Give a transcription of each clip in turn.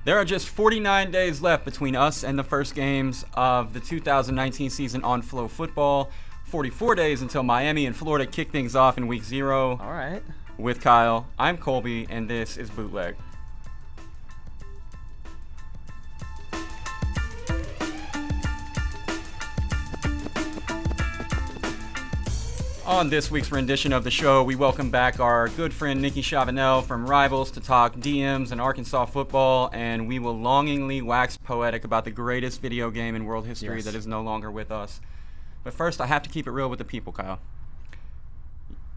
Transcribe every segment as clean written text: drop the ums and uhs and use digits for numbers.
There are just 49 days left between us and the first games of the 2019 season on FloFootball. 44 days until Miami and Florida kick things off in week 0. All right. With Kyle, I'm Colby, and this is Bootleg. On this week's rendition of the show, we welcome back our good friend Nikki Chavanelle from Rivals to talk DMs and Arkansas football, and we will longingly wax poetic about the greatest video game in world history that is no longer with us. But first, I have to keep it real with the people, Kyle.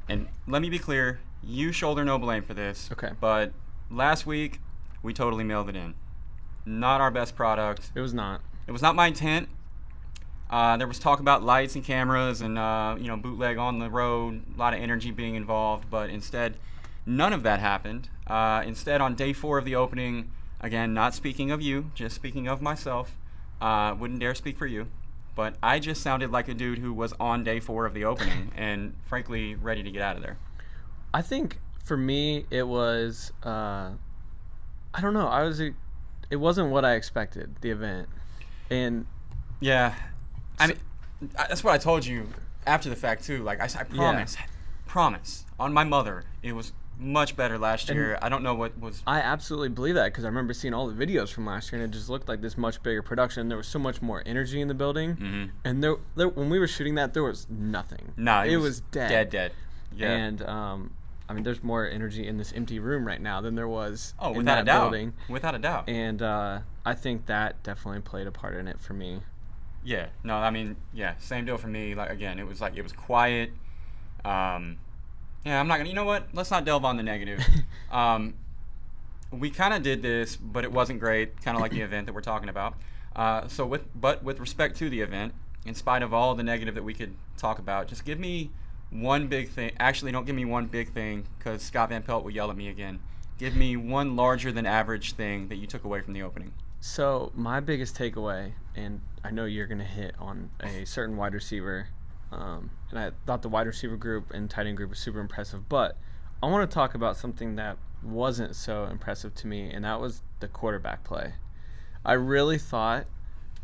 And let me be clear, you shoulder no blame for this. Okay. But last week, we totally mailed it in. Not our best product. It was not. It was not my intent. There was talk about lights and cameras and, bootleg on the road, a lot of energy being involved, but instead, none of that happened. Instead, on day 4 of the opening, again, not speaking of you, just speaking of myself, wouldn't dare speak for you, but I just sounded like a dude who was on day 4 of the opening and, frankly, ready to get out of there. I think, for me, it was, I don't know, it wasn't what I expected, the event. And yeah. I mean, that's what I told you after the fact, too. Like, I promise, on my mother, it was much better last year. I don't know what was... I absolutely believe that because I remember seeing all the videos from last year, and it just looked like this much bigger production. There was so much more energy in the building. Mm-hmm. And there, when we were shooting that, there was nothing. No, it was dead. Dead. Yeah. And, I mean, there's more energy in this empty room right now than there was in without that a doubt. building. Without a doubt. And I think that definitely played a part in it for me. Yeah, no, I mean, yeah, same deal for me. Like, again, it was quiet. I'm not gonna. You know what? Let's not delve on the negative. We kind of did this, but it wasn't great. Kind of like the event that we're talking about. With respect to the event, in spite of all the negative that we could talk about, just give me one big thing. Actually, don't give me one big thing because Scott Van Pelt will yell at me again. Give me one larger than average thing that you took away from the opening. So my biggest takeaway, and I know you're going to hit on a certain wide receiver, and I thought the wide receiver group and tight end group was super impressive, but I want to talk about something that wasn't so impressive to me, and that was the quarterback play. I really thought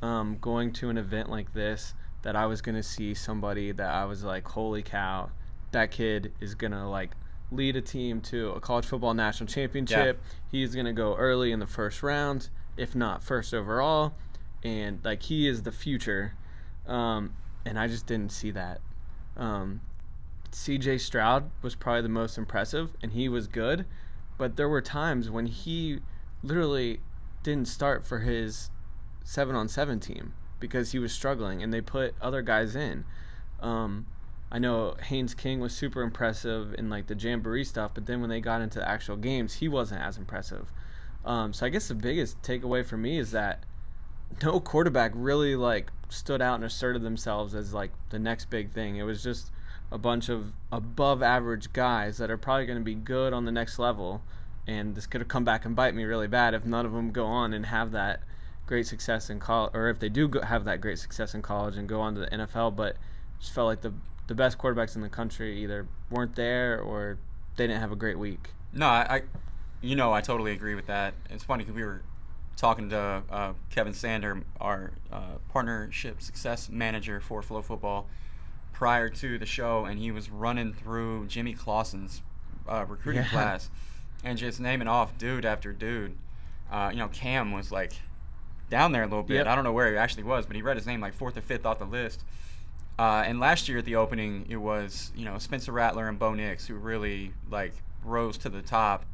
going to an event like this that I was going to see somebody that I was like, holy cow, that kid is going to like lead a team to a college football national championship. Yeah. He's going to go early in the first round, if not first overall, and like he is the future, and I just didn't see that. CJ Stroud was probably the most impressive, and he was good, but there were times when he literally didn't start for his 7-on-7 team because he was struggling, and they put other guys in. I know Haynes King was super impressive in like the Jamboree stuff, but then when they got into actual games, he wasn't as impressive. So I guess the biggest takeaway for me is that no quarterback really like stood out and asserted themselves as like the next big thing. It was just a bunch of above average guys that are probably going to be good on the next level, and this could have come back and bite me really bad if none of them go on and have that great success in college, or if they do have that great success in college and go on to the NFL. But it just felt like the best quarterbacks in the country either weren't there or they didn't have a great week. No, I totally agree with that. It's funny because we were talking to Kevin Sander, our partnership success manager for FloFootball, prior to the show, and he was running through Jimmy Clausen's recruiting class and just naming off dude after dude. Cam was like down there a little bit. Yep. I don't know where he actually was, but he read his name like 4th or 5th off the list. And last year at the opening, it was Spencer Rattler and Bo Nix who really like rose to the top.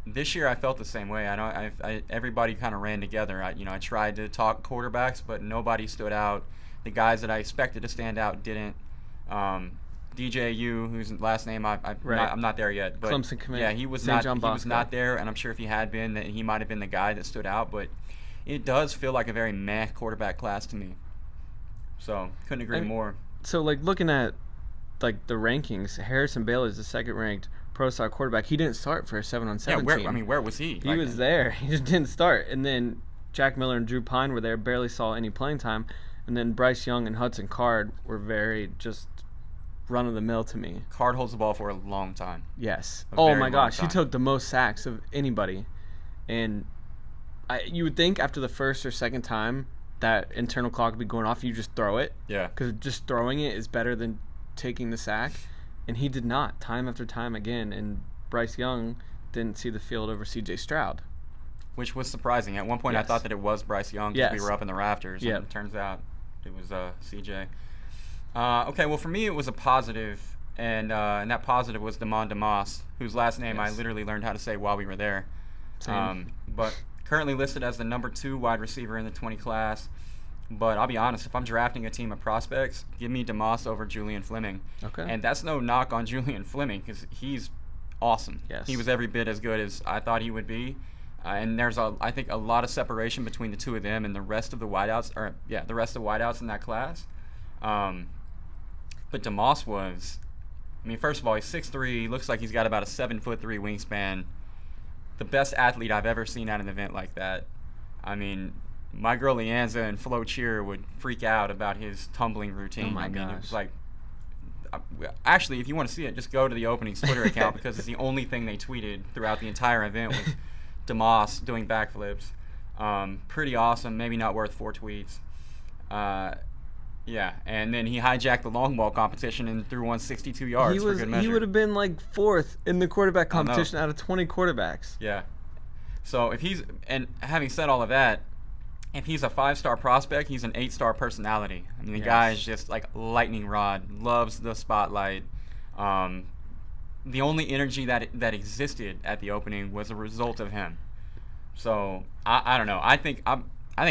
This year I felt the same way. I know everybody kind of ran together. I tried to talk quarterbacks, but nobody stood out. The guys that I expected to stand out didn't. DJU, whose last name I'm not there yet, but Clemson commit. Yeah, he was not there, and I'm sure if he had been, that he might have been the guy that stood out. But it does feel like a very meh quarterback class to me. So couldn't agree more. So like looking at like the rankings, Harrison Bailey is the second ranked Pro Star quarterback. He didn't start for a 7-on-7 team. Where was he? He was there. He just didn't start. And then Jack Miller and Drew Pine were there, barely saw any playing time. And then Bryce Young and Hudson Card were very just run-of-the-mill to me. Card holds the ball for a long time. Yes. Oh, my gosh. He took the most sacks of anybody. And you would think after the first or second time that internal clock would be going off, you just throw it. Yeah. Because just throwing it is better than taking the sack. And he did not, time after time again. And Bryce Young didn't see the field over C.J. Stroud. Which was surprising. At one point, I thought that it was Bryce Young because we were up in the rafters. And it turns out it was C.J. Okay, well, for me, it was a positive. And that positive was Damon DeMoss, whose last name I literally learned how to say while we were there. Same. But currently listed as the number 2 wide receiver in the 20 class. But I'll be honest, if I'm drafting a team of prospects, give me DeMoss over Julian Fleming. Okay. And that's no knock on Julian Fleming because he's awesome. Yes. He was every bit as good as I thought he would be. And there's, I think, a lot of separation between the two of them and the rest of the wideouts, the rest of the wideouts in that class. But DeMoss was, I mean, first of all, he's 6'3", looks like he's got about a 7'3" wingspan. The best athlete I've ever seen at an event like that. I mean, my girl Leanza and Flo Cheer would freak out about his tumbling routine. Oh my gosh. It was like, actually, if you want to see it, just go to the opening's Twitter account because it's the only thing they tweeted throughout the entire event was DeMoss doing backflips. Pretty awesome. Maybe not worth 4 tweets. Yeah, and then he hijacked the long ball competition and threw 162 yards for good measure. He would have been like 4th in the quarterback competition out of 20 quarterbacks. Yeah. So having said all of that, if he's a 5-star prospect, he's an 8-star personality. I mean, the guy is just like lightning rod, loves the spotlight. The only energy that existed at the opening was a result of him. So I don't know. I think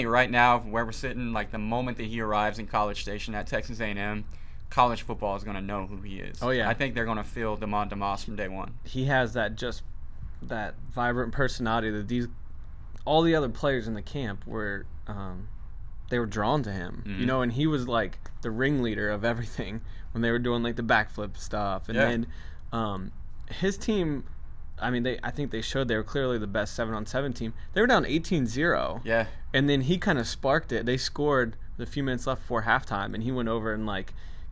right now where we're sitting, like the moment that he arrives in College Station at Texas A&M, college football is going to know who he is. Oh yeah. I think they're going to feel Damon DeMoss from day one. He has that vibrant personality that all the other players in the camp were they were drawn to him. Mm-hmm. You know, and he was like the ringleader of everything when they were doing like the backflip stuff. And then his team, I mean, I think they showed they were clearly the best 7-on-7 team. They were down 18-0. Yeah. And then he kind of sparked it. They scored with a few minutes left before halftime, and he went over and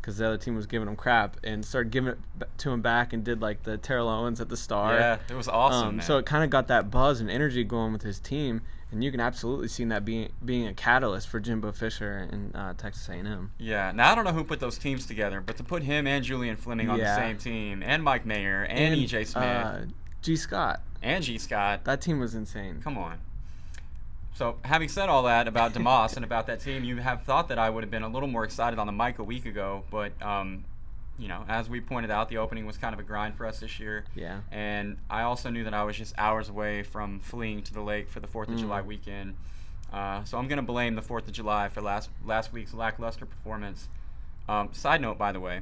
because the other team was giving him crap, and started giving it to him back and did like the Terrell Owens at the Star. Yeah, it was awesome, man. So it kind of got that buzz and energy going with his team, and you can absolutely see that being a catalyst for Jimbo Fisher and Texas A&M. Yeah. Now, I don't know who put those teams together, but to put him and Julian Fleming on the same team, and Mike Mayer, and E.J. Smith. G. Scott. And G. Scott. That team was insane. Come on. So, having said all that about DeMoss and about that team, you have thought that I would have been a little more excited on the mic a week ago, but, as we pointed out, the opening was kind of a grind for us this year. Yeah. And I also knew that I was just hours away from fleeing to the lake for the 4th of July weekend. So I'm going to blame the 4th of July for last week's lackluster performance. Side note, by the way,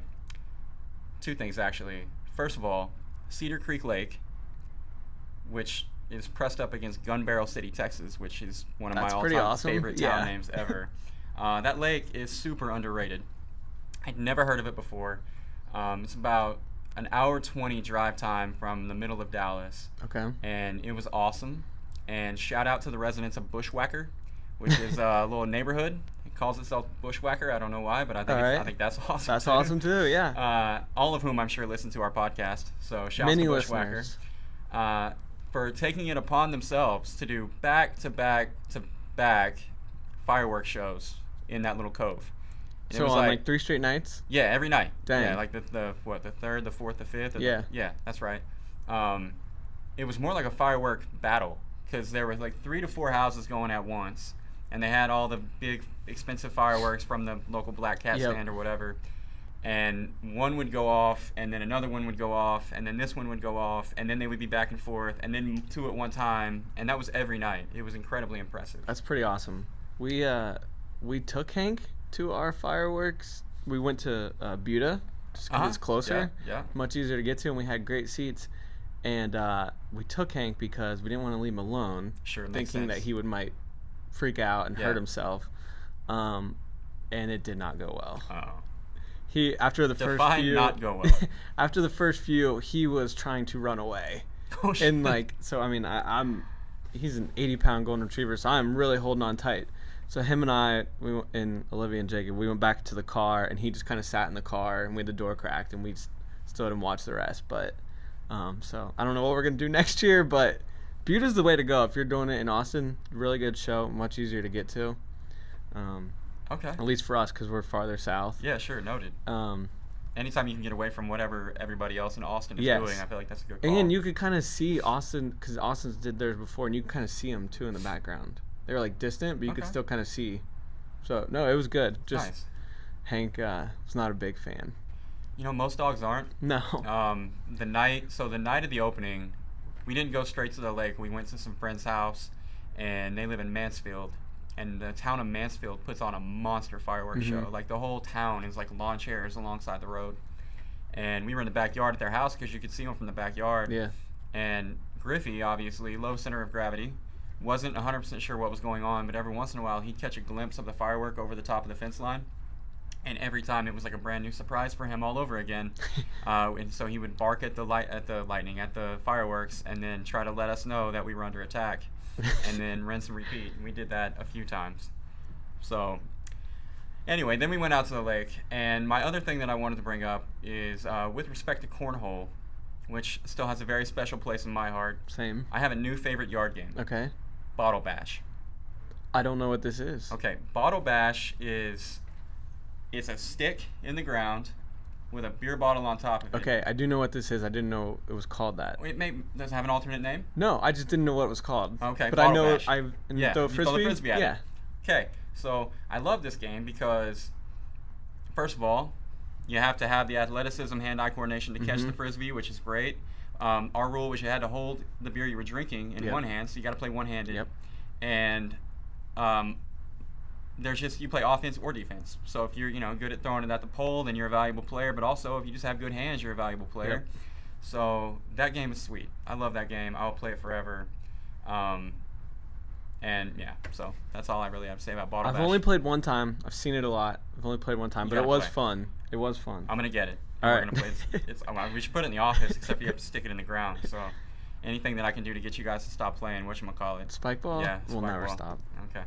2 things, actually. First of all, Cedar Creek Lake, which is pressed up against Gun Barrel City, Texas, which is one of my all-time favorite town names ever. That lake is super underrated. I'd never heard of it before. It's about an hour 20 drive time from the middle of Dallas. Okay. And it was awesome. And shout out to the residents of Bushwhacker, which is a little neighborhood. It calls itself Bushwhacker. I don't know why, but I think that's awesome. That's awesome too, yeah. All of whom I'm sure listen to our podcast. So shout out to Bushwhacker. For taking it upon themselves to do back-to-back-to-back fireworks shows in that little cove. And so on like 3 straight nights? Yeah, every night. Dang. Yeah, like the 3rd, the 4th, the 5th? Yeah, that's right. It was more like a firework battle because there were like 3 to 4 houses going at once, and they had all the big, expensive fireworks from the local Black Cat stand or whatever. And one would go off, and then another one would go off, and then this one would go off, and then they would be back and forth, and then 2 at one time, and that was every night. It was incredibly impressive. That's pretty awesome. We took Hank to our fireworks. We went to Buda, just because it's closer. Yeah. Much easier to get to, and we had great seats. And we took Hank because we didn't want to leave him alone, thinking that he might freak out and hurt himself. And it did not go well. Oh. After the first few, not go well. After the first few, he was trying to run away. Oh, shit. And so I mean, he's an 80-pound golden retriever, so I'm really holding on tight. So him and I, and Olivia and Jacob, we went back to the car, and he just kind of sat in the car, and we had the door cracked, and we stood and watched the rest. But so I don't know what we're gonna do next year, but Butte is the way to go if you're doing it in Austin. Really good show, much easier to get to. Okay. At least for us, because we're farther south. Yeah, sure, noted. Anytime you can get away from whatever everybody else in Austin is doing, I feel like that's a good call. And you could kind of see Austin, because Austin's did theirs before, and you can kind of see them, too, in the background. They were, like, distant, but you could still kind of see. So, no, it was good. Just nice. Hank was not a big fan. You know, most dogs aren't. No. The night of the opening, we didn't go straight to the lake. We went to some friend's house, and they live in Mansfield. And the town of Mansfield puts on a monster fireworks show. Like, the whole town is like lawn chairs alongside the road. And we were in the backyard at their house because you could see them from the backyard. Yeah. And Griffey, obviously, low center of gravity, wasn't 100% sure what was going on, but every once in a while he'd catch a glimpse of the firework over the top of the fence line. And every time it was like a brand new surprise for him all over again. And so he would bark at the fireworks, and then try to let us know that we were under attack. And then rinse and repeat. We did that a few times. So anyway, then we went out to the lake. And my other thing that I wanted to bring up is with respect to cornhole, which still has a very special place in my heart. Same. I have a new favorite yard game. Okay. Bottle Bash. I don't know what this is. Okay. Bottle Bash it's a stick in the ground with a beer bottle on top of it. Okay, I do know what this is. I didn't know it was called that. Does it have an alternate name? No, I just didn't know what it was called. Okay, but Bottle I know Bash. Throw a frisbee. Throw the frisbee at yeah. it. Okay, so I love this game because, first of all, you have to have the athleticism, hand-eye coordination to catch the frisbee, which is great. Our rule was you had to hold the beer you were drinking in one hand, so you got to play one-handed. Yep. And you play offense or defense. So if you're good at throwing it at the pole, then you're a valuable player. But also if you just have good hands, you're a valuable player. Yep. So that game is sweet. I love that game. I'll play it forever. And yeah, so that's all I really have to say about Bottle Bash. I've only played one time. I've seen it a lot. I've only played one time, but it was fun. It was fun. I'm gonna get it. All We're right. gonna play this. We should put it in the office, except you have to stick it in the ground. So anything that I can do to get you guys to stop playing, whatchamacallit. Spike ball? Yeah, We'll spike never ball. stop. Okay.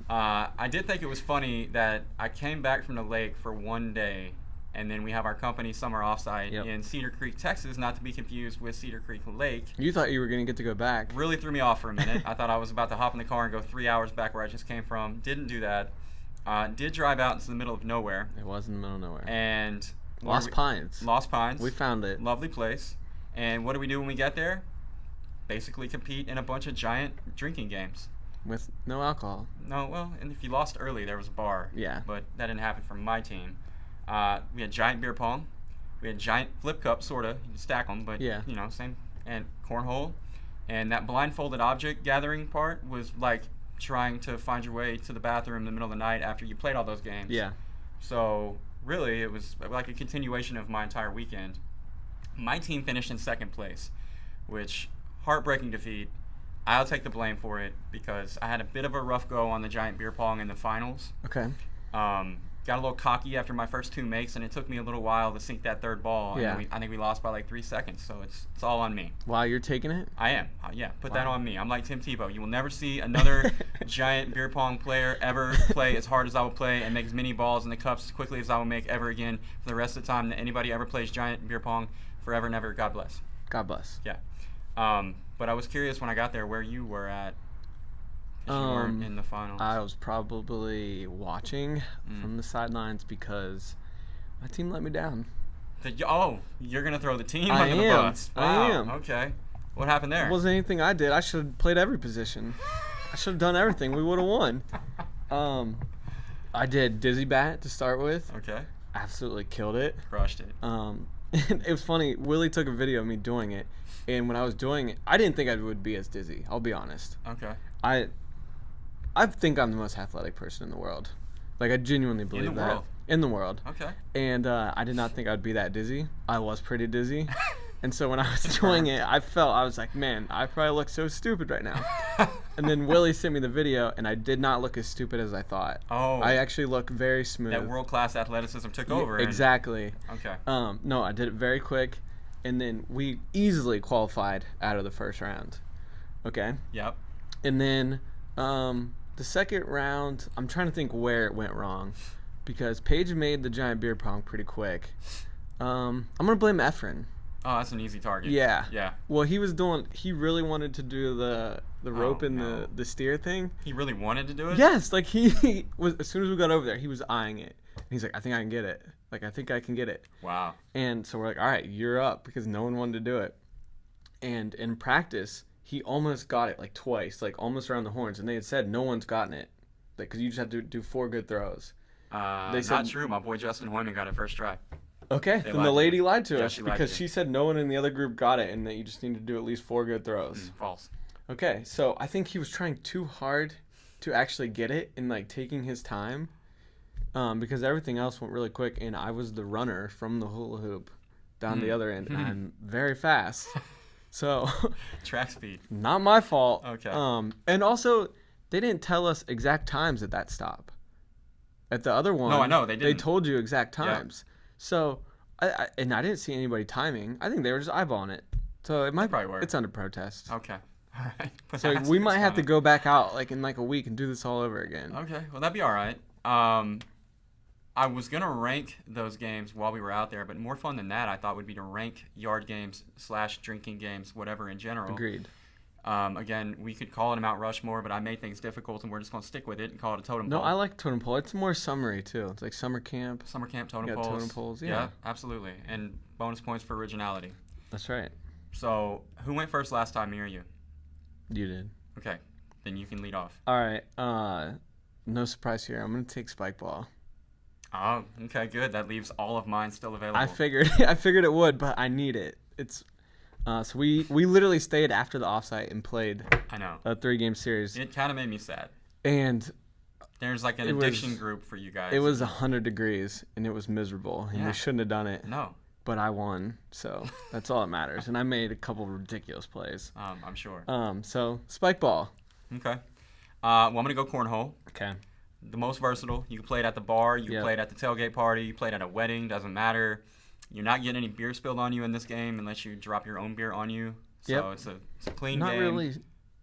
I did think it was funny that I came back from the lake for one day, and then we have our company summer offsite in Cedar Creek, Texas, not to be confused with Cedar Creek Lake. You thought you were going to get to go back. Really threw me off for a minute. I thought I was about to hop in the car and go 3 hours back where I just came from. Didn't do that. Did drive out into the middle of nowhere. It was in the middle of nowhere. And Lost Pines. Lost Pines. We found it. Lovely place. And what do we do when we get there? Basically compete in a bunch of giant drinking games. With no alcohol. No, well, and if you lost early, there was a bar. Yeah. But that didn't happen for my team. We had giant beer pong. We had giant flip cup, sort of. You can stack them, but, same. And cornhole. And that blindfolded object gathering part was like trying to find your way to the bathroom in the middle of the night after you played all those games. Yeah. So, really, it was like a continuation of my entire weekend. My team finished in second place, which, heartbreaking defeat. I'll take the blame for it because I had a bit of a rough go on the giant beer pong in the finals. Okay. Got a little cocky after my first two makes, and it took me a little while to sink that third ball. Yeah. And I think we lost by like 3 seconds, so it's all on me. Wow, you're taking it? I am. Put that on me. I'm like Tim Tebow. You will never see another giant beer pong player ever play as hard as I will play and make as many balls in the cups as quickly as I will make ever again for the rest of the time that anybody ever plays giant beer pong. Forever and ever. God bless. God bless. Yeah. But I was curious when I got there where you were at. 'Cause you weren't in the finals. I was probably watching from the sidelines because my team let me down. You're going to throw the team I under the am. bus. I Wow. am. Okay. What happened there? It wasn't anything I did. I should have played every position. I should have done everything. We would have won. I did dizzy bat to start with. Okay. Absolutely killed it. Crushed it. And it was funny. Willie took a video of me doing it, and when I was doing it, I didn't think I would be as dizzy. I'll be honest. Okay. I think I'm the most athletic person in the world. Like, I genuinely believe that. World? In the world. Okay. And I did not think I'd be that dizzy. I was pretty dizzy. And so when I was doing it, I was like, man, I probably look so stupid right now. And then Willie sent me the video, and I did not look as stupid as I thought. Oh. I actually look very smooth. That world-class athleticism took over. Exactly. Okay. No, I did it very quick, and then we easily qualified out of the first round. Okay? Yep. And then the second round, I'm trying to think where it went wrong, because Paige made the giant beer pong pretty quick. I'm going to blame Efren. Oh, that's an easy target. Yeah. Yeah. Well, he really wanted to do the rope and the steer thing. He really wanted to do it? Yes, like he was, as soon as we got over there, he was eyeing it. And he's like, I think I can get it. Like, I think I can get it. Wow. And so we're like, all right, you're up, because no one wanted to do it. And in practice, he almost got it like twice, like almost around the horns. And they had said no one's gotten it, like, because you just have to do 4 good throws. They said, not true. My boy Justin Hoyman got it first try. Okay, then the lady lied to us because she said no one in the other group got it and that you just need to do at least 4 good throws. False. Okay, so I think he was trying too hard to actually get it and like taking his time, because everything else went really quick and I was the runner from the hula hoop down the other end and I'm very fast. So track speed. Not my fault. Okay. And also they didn't tell us exact times at that stop. At the other one, no, I know they didn't. They told you exact times. Yeah. So, I didn't see anybody timing. I think they were just eyeballing it. So it might probably work. It's under protest. Okay. All right. So we might have to go back out like in like a week and do this all over again. Okay. Well, that'd be all right. I was gonna rank those games while we were out there, but more fun than that, I thought would be to rank yard games / drinking games, whatever in general. Agreed. Again, we could call it a Mount Rushmore, but I made things difficult, and we're just going to stick with it and call it a totem pole. No, I like totem pole. It's more summary, too. It's like summer camp. Summer camp totem poles. poles. Totem poles, yeah. Absolutely. And bonus points for originality. That's right. So, who went first last time, me or you? You did. Okay. Then you can lead off. All right. No surprise here. I'm going to take spike ball. Oh, okay, good. That leaves all of mine still available. I figured it would, but I need it. It's... So we literally stayed after the offsite and played. I know. A 3-game series. It kind of made me sad. And there's like an addiction group for you guys. It was 100 degrees and it was miserable and we shouldn't have done it. No. But I won, so that's all that matters. And I made a couple of ridiculous plays. I'm sure. So spike ball. Okay. Well, I'm gonna go cornhole. Okay. The most versatile. You can play it at the bar. You can play it at the tailgate party. You play it at a wedding. Doesn't matter. You're not getting any beer spilled on you in this game unless you drop your own beer on you. So it's a clean game. Not really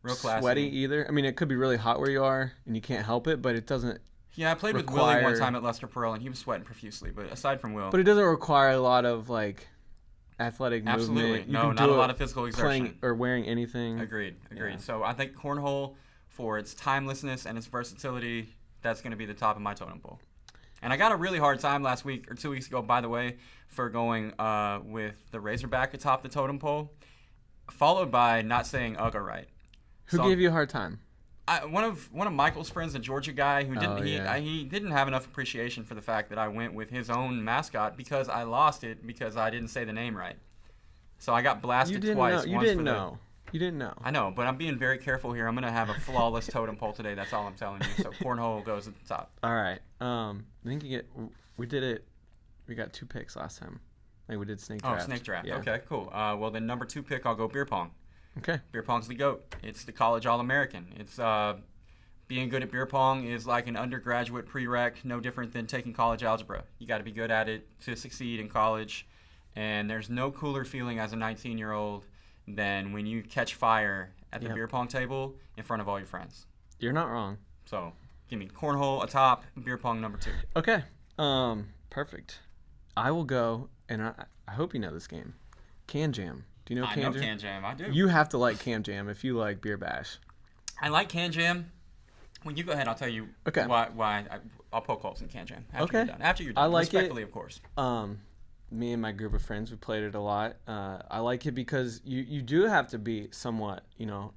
real classy. Sweaty either. I mean, it could be really hot where you are and you can't help it, but it doesn't. Yeah, I played with Willie one time at Lester Pearl and he was sweating profusely. But aside from Will, but it doesn't require a lot of like athletic movement. No, not a lot of physical exertion. Playing or wearing anything. Agreed. Yeah. So I think cornhole, for its timelessness and its versatility, that's going to be the top of my totem pole. And I got a really hard time last week or 2 weeks ago, by the way, for going with the Razorback atop the totem pole, followed by not saying UGA right. Who gave you a hard time? One of Michael's friends, a Georgia guy, who didn't he didn't have enough appreciation for the fact that I went with his own mascot because I lost it because I didn't say the name right. So I got blasted twice. You didn't know. You didn't know. I know, but I'm being very careful here. I'm going to have a flawless totem pole today. That's all I'm telling you. So cornhole goes at the top. All right. I think we did it. We got 2 picks last time. Like we did snake draft. Oh, snake draft. Yeah. Okay, cool. Well, then number 2 pick, I'll go beer pong. Okay. Beer pong's the GOAT. It's the college All-American. It's being good at beer pong is like an undergraduate prereq, no different than taking college algebra. You got to be good at it to succeed in college. And there's no cooler feeling as a 19-year-old than when you catch fire at the beer pong table in front of all your friends. You're not wrong. So, give me cornhole atop, beer pong number 2. Okay. Perfect. I will go, and I hope you know this game. Can Jam. Do you know Can Jam? I know Can Jam. I do. You have to like Can Jam if you like Beer Bash. I like Can Jam. When you go ahead, I'll tell you why I'll poke holes in Can Jam after you're done. After you're done. I like respectfully, of course. Me and my group of friends, we played it a lot. I like it because you do have to be somewhat,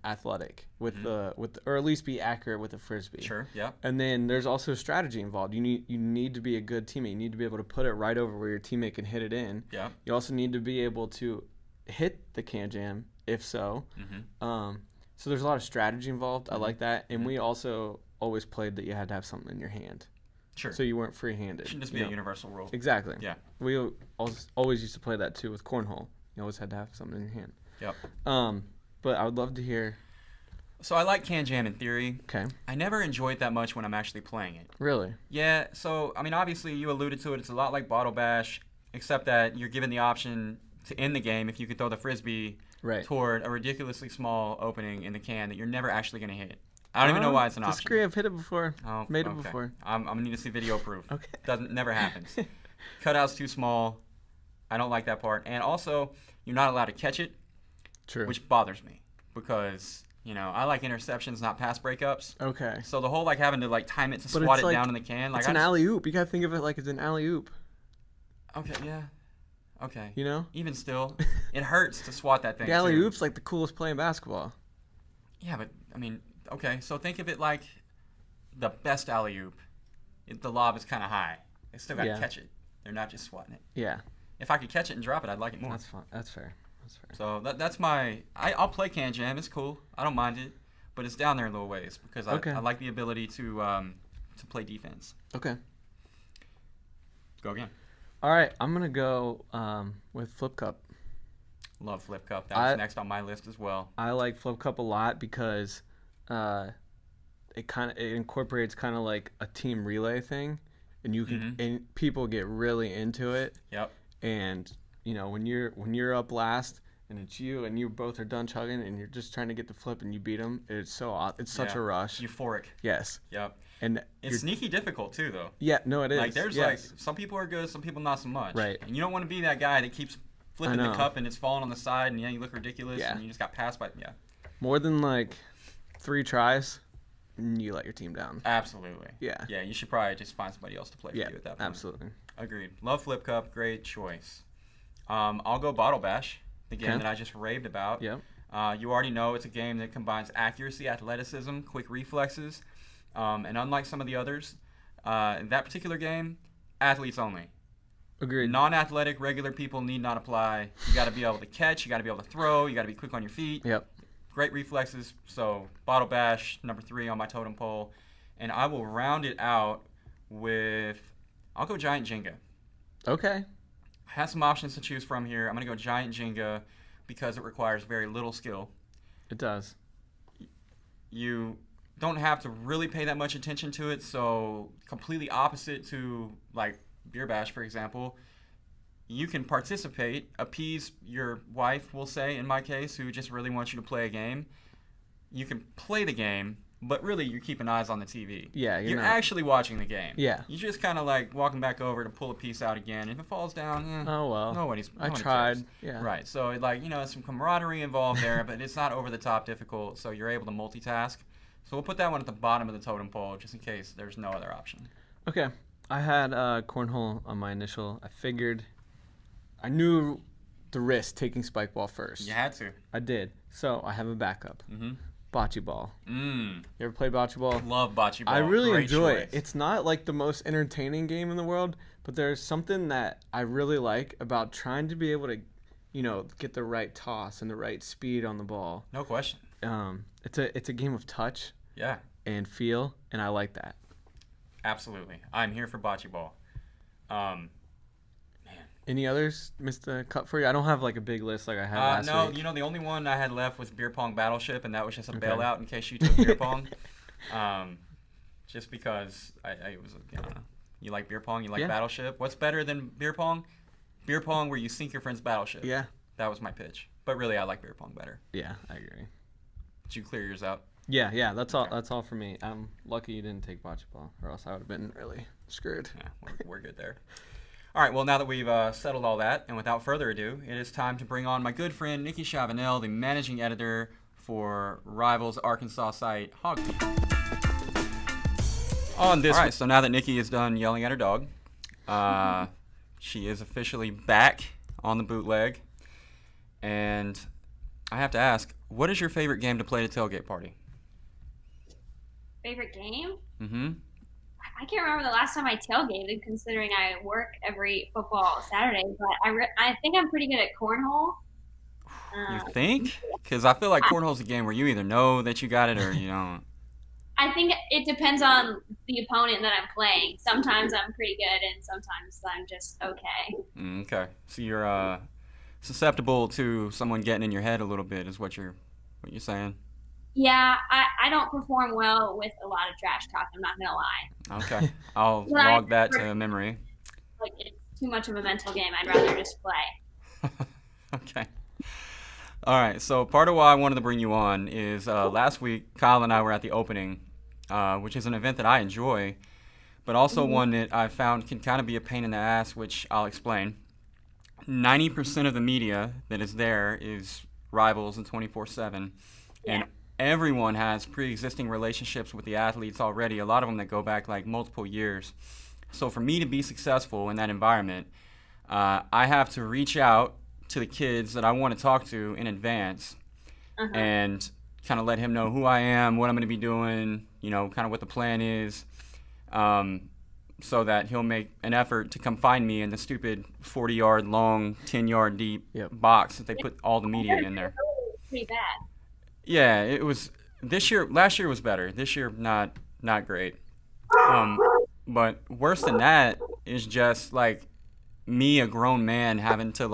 athletic with or at least be accurate with the frisbee. Sure. Yeah. And then there's also strategy involved. You need to be a good teammate. You need to be able to put it right over where your teammate can hit it in. Yeah. You also need to be able to hit the Can Jam, if so. Mm-hmm. So there's a lot of strategy involved. Mm-hmm. I like that. And we also always played that you had to have something in your hand. Sure. So you weren't free-handed. It shouldn't just be a universal rule. Exactly. Yeah. We always used to play that too with cornhole. You always had to have something in your hand. Yep. But I would love to hear. So I like Can Jam in theory. Okay. I never enjoy it that much when I'm actually playing it. Really? Yeah. So I mean, obviously you alluded to it. It's a lot like Bottle Bash, except that you're given the option to end the game if you could throw the frisbee toward a ridiculously small opening in the can that you're never actually going to hit. I don't even know why it's an option. Disagree. I've hit it before. Oh, made it before. I'm gonna need to see video proof. Okay. Never happens. Cutout's too small. I don't like that part. And also, you're not allowed to catch it, True. which bothers me because, I like interceptions, not pass breakups. Okay. So the whole, having to, time it to But swat it's it like- down in the can. It's an alley-oop. You got to think of it like it's an alley-oop. Okay, yeah. Okay. Even still, it hurts to swat that thing, The alley-oop's like the coolest play in basketball. Yeah, but, okay, so think of it like the best alley-oop. The lob is kind of high. They still got to catch it. They're not just swatting it. Yeah. If I could catch it and drop it, I'd like it more. That's fine. That's fair. So that's my. I'll play Can Jam. It's cool. I don't mind it, but it's down there a little ways because I like the ability to play defense. Okay. Go again. All right, I'm gonna go with Flip Cup. Love Flip Cup. That was next on my list as well. I like Flip Cup a lot because it incorporates kind of like a team relay thing, and you can and people get really into it. Yep. And when you're up last and it's you and you both are done chugging and you're just trying to get the flip and you beat them, it's such a rush. Euphoric. Yes. Yep. And it's sneaky difficult too, though. Yeah, no, it is. There's some people are good, some people not so much. Right. And you don't want to be that guy that keeps flipping the cup and it's falling on the side and you look ridiculous and you just got passed by. Yeah. More than 3 tries, you let your team down. Absolutely. Yeah. Yeah, you should probably just find somebody else to play for you at that point. Absolutely. Agreed. Love Flip Cup. Great choice. I'll go Bottle Bash, the game that I just raved about. Yep. You already know it's a game that combines accuracy, athleticism, quick reflexes, and unlike some of the others, in that particular game, athletes only. Agreed. Non-athletic, regular people need not apply. You got to be able to catch. You got to be able to throw. You got to be quick on your feet. Yep. Great reflexes. So Bottle Bash, number 3 on my totem pole. And I will round it out with, I'll go Giant Jenga. Okay. I have some options to choose from here. I'm going to go Giant Jenga because it requires very little skill. It does. You don't have to really pay that much attention to it, so completely opposite to Beer Bash, for example. You can participate, appease your wife, we'll say, in my case, who just really wants you to play a game. You can play the game, but really you're keeping eyes on the TV. Yeah, you're not actually watching the game. Yeah. You're just kind of walking back over to pull a piece out again. If it falls down, oh well. Nobody I tried. cares. Yeah. Right. So some camaraderie involved there, but it's not over the top difficult. So you're able to multitask. So we'll put that one at the bottom of the totem pole just in case there's no other option. Okay. I had cornhole on my initial. I knew the risk taking spike ball first. You had to. I did. So I have a backup. Mm-hmm. Bocce ball. You ever play bocce ball? Love bocce ball. I really Great enjoy choice. it. It's not the most entertaining game in the world, but there's something that I really like about trying to be able to, get the right toss and the right speed on the ball. No question. It's a game of touch. Yeah. And feel, and I like that. Absolutely. I'm here for bocce ball. Man. Any others, Mr. Cup, for you? I don't have a big list like I had last week. No, the only one I had left was Beer Pong Battleship, and that was just a bailout in case you took beer pong. Just because it was, you like beer pong, you like Battleship. What's better than beer pong? Beer pong where you sink your friend's battleship. Yeah. That was my pitch. But really, I like beer pong better. Yeah, I agree. Did you clear yours out? Yeah, that's all. That's all for me. I'm lucky you didn't take bocce ball, or else I would have been really screwed. Yeah, we're good there. All right, well, now that we've settled all that, and without further ado, it is time to bring on my good friend Nikki Chavanelle, the managing editor for Rivals Arkansas site Hogbeat. On this, all right, so now that Nikki is done yelling at her dog, she is officially back on the bootleg, and I have to ask, what is your favorite game to play at a tailgate party? Favorite game? Mm-hmm. I can't remember the last time I tailgated, considering I work every football Saturday. But I think I'm pretty good at cornhole. You think? Because I feel like cornhole's a game where you either know that you got it or you don't. I think it depends on the opponent that I'm playing. Sometimes I'm pretty good, and sometimes I'm just okay. Okay, so you're susceptible to someone getting in your head a little bit, is what you're saying. Yeah, I don't perform well with a lot of trash talk. I'm not gonna lie. Okay, I'll log that to memory. It's too much of a mental game. I'd rather just play. Okay. All right. So part of why I wanted to bring you on is last week Kyle and I were at the opening, which is an event that I enjoy, but also one that I found can kind of be a pain in the ass, which I'll explain. 90% of the media that is there is rivals and 24/7, and everyone has pre-existing relationships with the athletes already. A lot of them that go back like multiple years. So for me to be successful in that environment, I have to reach out to the kids that I want to talk to in advance, and kind of let him know who I am, what I'm going to be doing, kind of what the plan is, so that he'll make an effort to come find me in the stupid 40-yard long, 10-yard deep box that they put all the media in there. Pretty bad. Yeah, it was this year. Last year was better. This year, not great. But worse than that is just like me, a grown man, having to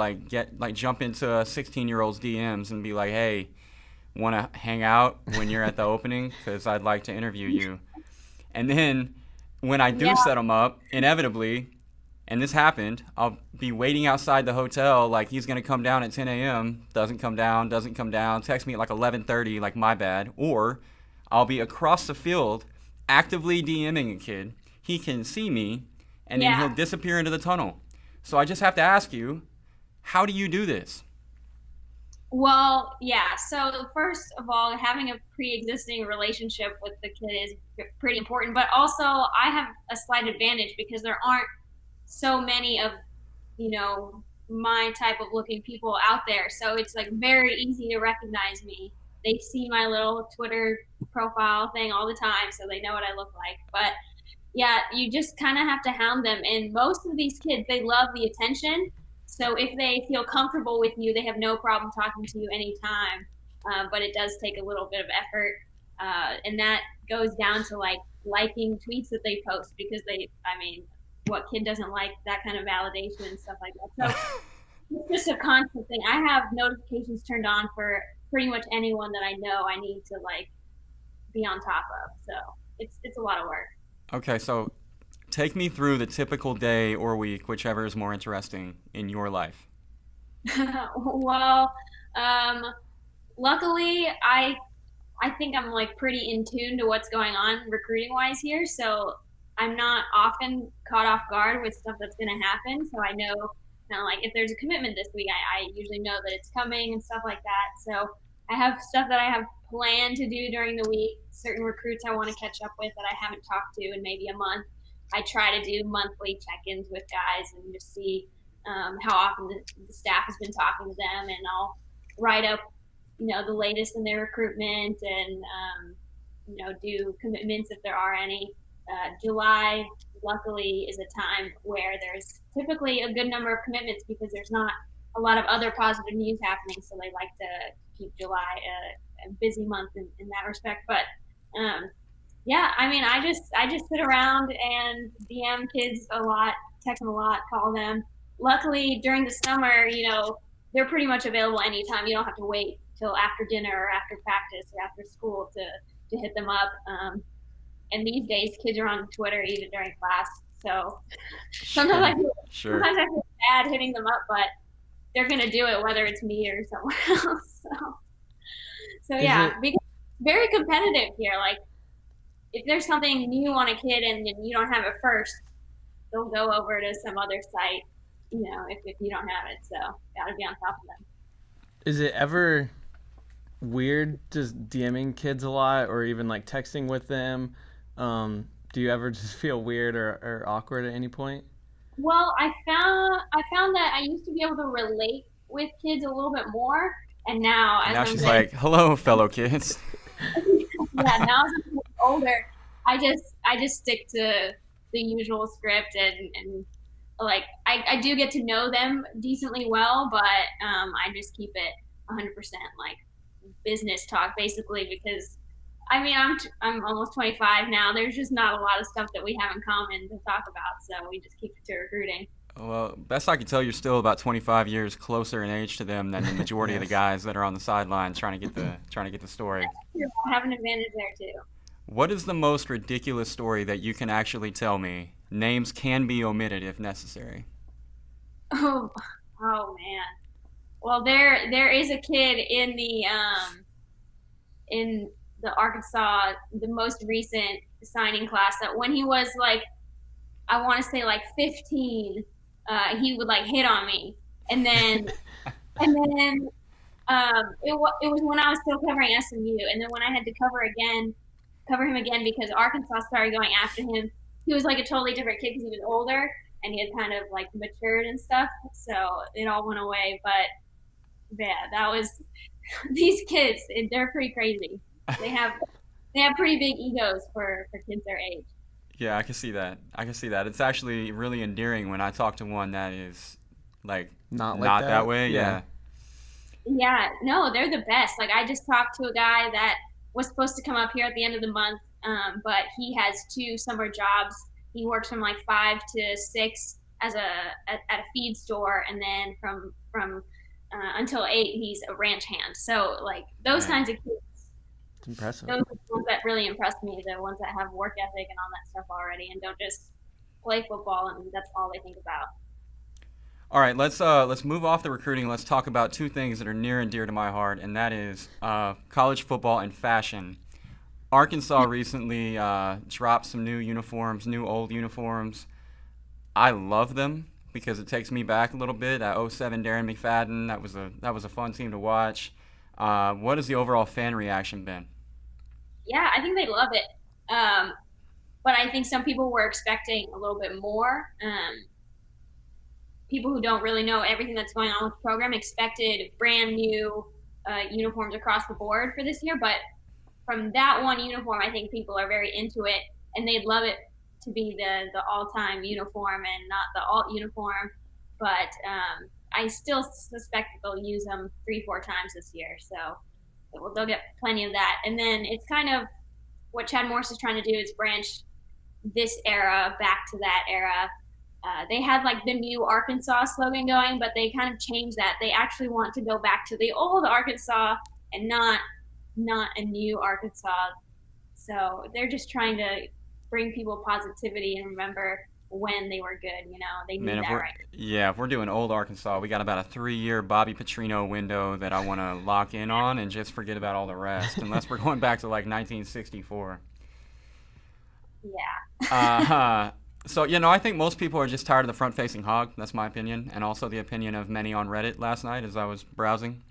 jump into a 16-year-old's DMs and be like, "Hey, want to hang out when you're at the opening? Because I'd like to interview you." And then when I do set them up, inevitably, and this happened, I'll be waiting outside the hotel like he's going to come down at 10 a.m., doesn't come down, text me at like 11:30, like my bad. Or I'll be across the field actively DMing a kid. He can see me, and then he'll disappear into the tunnel. So I just have to ask you, how do you do this? Well, yeah. So first of all, having a pre-existing relationship with the kid is pretty important. But also, I have a slight advantage because there aren't so many of, my type of looking people out there. So it's like very easy to recognize me. They see my little Twitter profile thing all the time, so they know what I look like. But yeah, you just kind of have to hound them. And most of these kids, they love the attention. So if they feel comfortable with you, they have no problem talking to you anytime. But it does take a little bit of effort. And that goes down to liking tweets that they post because what kid doesn't like that kind of validation and stuff like that? So it's just a constant thing. I have notifications turned on for pretty much anyone that I know I need to be on top of. So it's a lot of work. Okay, so take me through the typical day or week, whichever is more interesting in your life. Well, luckily I think I'm pretty in tune to what's going on recruiting wise here. So I'm not often caught off guard with stuff that's going to happen. So I know if there's a commitment this week, I usually know that it's coming and stuff like that. So I have stuff that I have planned to do during the week, certain recruits I want to catch up with that I haven't talked to in maybe a month. I try to do monthly check-ins with guys and just see how often the staff has been talking to them, and I'll write up, the latest in their recruitment and, do commitments if there are any. July, luckily, is a time where there's typically a good number of commitments because there's not a lot of other positive news happening, so they like to keep July a busy month in that respect. But I just sit around and DM kids a lot, text them a lot, call them. Luckily, during the summer, they're pretty much available anytime. You don't have to wait till after dinner or after practice or after school to hit them up. And these days, kids are on Twitter even during class. So sometimes I feel bad hitting them up, but they're going to do it whether it's me or someone else. So yeah, because very competitive here. If there's something new on a kid and you don't have it first, they'll go over to some other site, if you don't have it. So got to be on top of them. Is it ever weird just DMing kids a lot or even texting with them? Do you ever just feel weird or awkward at any point? Well, I found that I used to be able to relate with kids a little bit more, and now she's like, "Hello, fellow kids." Yeah, now as I'm getting older, I just stick to the usual script and I do get to know them decently well, but I just keep it 100% business talk basically because I'm almost 25 now. There's just not a lot of stuff that we have in common to talk about, so we just keep it to recruiting. Well, best I can tell, you're still about 25 years closer in age to them than the majority of the guys that are on the sidelines trying to get the story. I have an advantage there too. What is the most ridiculous story that you can actually tell me? Names can be omitted if necessary. Oh man. Well, there is a kid in the Arkansas, the most recent signing class, that when he was I want to say 15, he would hit on me And then it was when I was still covering SMU, and then when I had to cover him again because Arkansas started going after him. He was like a totally different kid because he was older and he had kind of like matured and stuff. So it all went away. But yeah, that was these kids. They're pretty crazy. They have pretty big egos for kids their age. Yeah, I can see that. It's actually really endearing when I talk to one that is like Not like not that. that way. Yeah. Yeah, no, they're the best. Like I just talked to a guy that was supposed to come up here at the end of the month, but he has 2 summer jobs. He works from like 5 to 6 as at a feed store, and then from until 8 he's a ranch hand. So like those Man, kinds of kids, It's impressive. those are the ones that really impress me. The ones that have work ethic and all that stuff already, and don't just play football and that's all they think about. all right, let's move off the recruiting. Let's talk about two things that are near and dear to my heart, and that is college football and fashion. Arkansas recently dropped some new uniforms, new old uniforms. I love them because it takes me back a little bit. That '07 Darren Mcfadden, that was a fun team to watch. What has the overall fan reaction been? Yeah, I think they love it. But I think some people were expecting a little bit more. People who don't really know everything that's going on with the program expected brand new uniforms across the board for this year. But from that one uniform, I think people are very into it, and they'd love it to be the all time uniform and not the alt uniform. But I still suspect that they'll use them 3-4 times this year, so they'll get plenty of that. And then it's kind of what Chad Morris is trying to do is branch this era back to that era. They had like the new Arkansas slogan going, but they kind of changed that. They actually want to go back to the old Arkansas and not a new Arkansas. So they're just trying to bring people positivity and remember when they were good. They need Man, that right. if we're doing old Arkansas, we got about a 3-year Bobby Petrino window that I want to lock in on and just forget about all the rest, unless we're going back to like 1964. Yeah. So, I think most people are just tired of the front-facing hog. That's my opinion, and also the opinion of many on Reddit last night as I was browsing.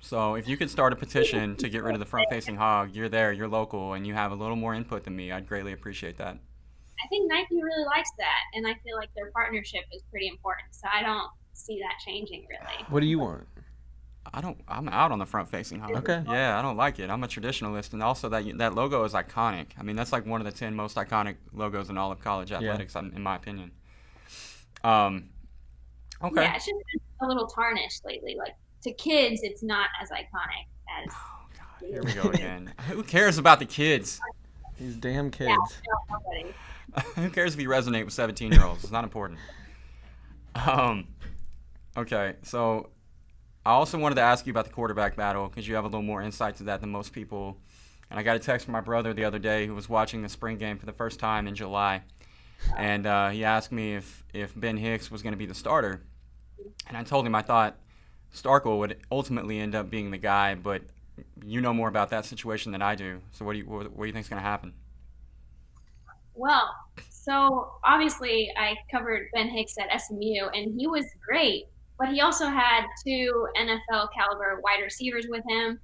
So if you could start a petition to get rid of the front-facing hog, you're there, you're local, and you have a little more input than me, I'd greatly appreciate that. I think Nike really likes that, and I feel like their partnership is pretty important. So I don't see that changing really. What do you want? I'm out on the front-facing hog. Okay. Yeah, I don't like it. I'm a traditionalist, and also that logo is iconic. I mean, that's like one of the 10 most iconic logos in all of college athletics, in my opinion. Okay. Yeah, it's just been a little tarnished lately. Like to kids, it's not as iconic as. Oh, God, here we go again. Who cares about the kids? These damn kids. Yeah, nobody. Who cares if you resonate with 17-year-olds? It's not important. Okay, so I also wanted to ask you about the quarterback battle because you have a little more insight to that than most people. And I got a text from my brother the other day who was watching the spring game for the first time in July. And he asked me if Ben Hicks was going to be the starter. And I told him I thought Starkle would ultimately end up being the guy, but you know more about that situation than I do. So what do you think is going to happen? Well, so obviously I covered Ben Hicks at SMU, and he was great. But he also had 2 NFL caliber wide receivers with him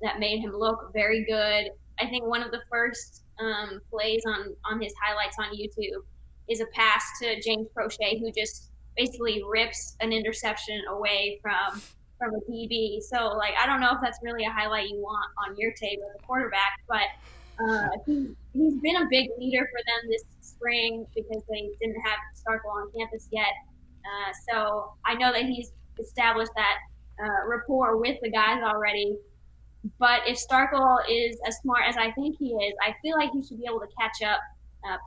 that made him look very good. I think one of the first plays on his highlights on YouTube is a pass to James Prochet, who just basically rips an interception away from a DB. So, like, I don't know if that's really a highlight you want on your tape as a quarterback, but he's been a big leader for them this spring because they didn't have Starkle on campus yet. So I know that he's established that rapport with the guys already. But if Starkle is as smart as I think he is, I feel like he should be able to catch up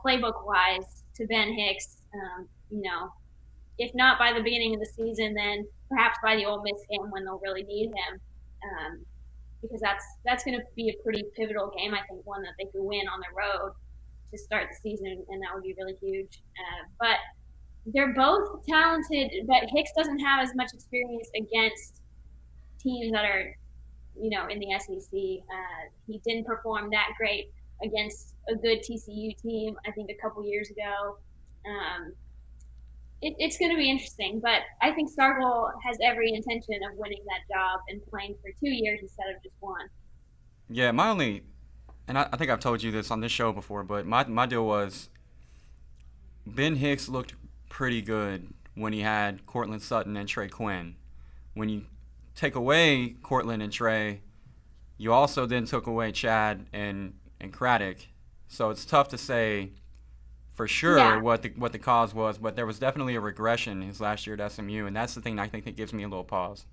playbook-wise to Ben Hicks. If not by the beginning of the season, then perhaps by the Ole Miss game when they'll really need him. Because that's going to be a pretty pivotal game, I think, one that they could win on the road to start the season, and that would be really huge. But they're both talented, but Hicks doesn't have as much experience against teams that are, in the SEC. He didn't perform that great against a good TCU team, I think, a couple years ago. it's going to be interesting. But I think Starkville has every intention of winning that job and playing for 2 years instead of just one. Yeah, my only, and I think I've told you this on this show before, but my deal was Ben Hicks looked pretty good when he had Cortland Sutton and Trey Quinn. When you take away Cortland and Trey, you also then took away Chad and Craddock. So it's tough to say for sure what the cause was, but there was definitely a regression his last year at SMU, and that's the thing I think that gives me a little pause.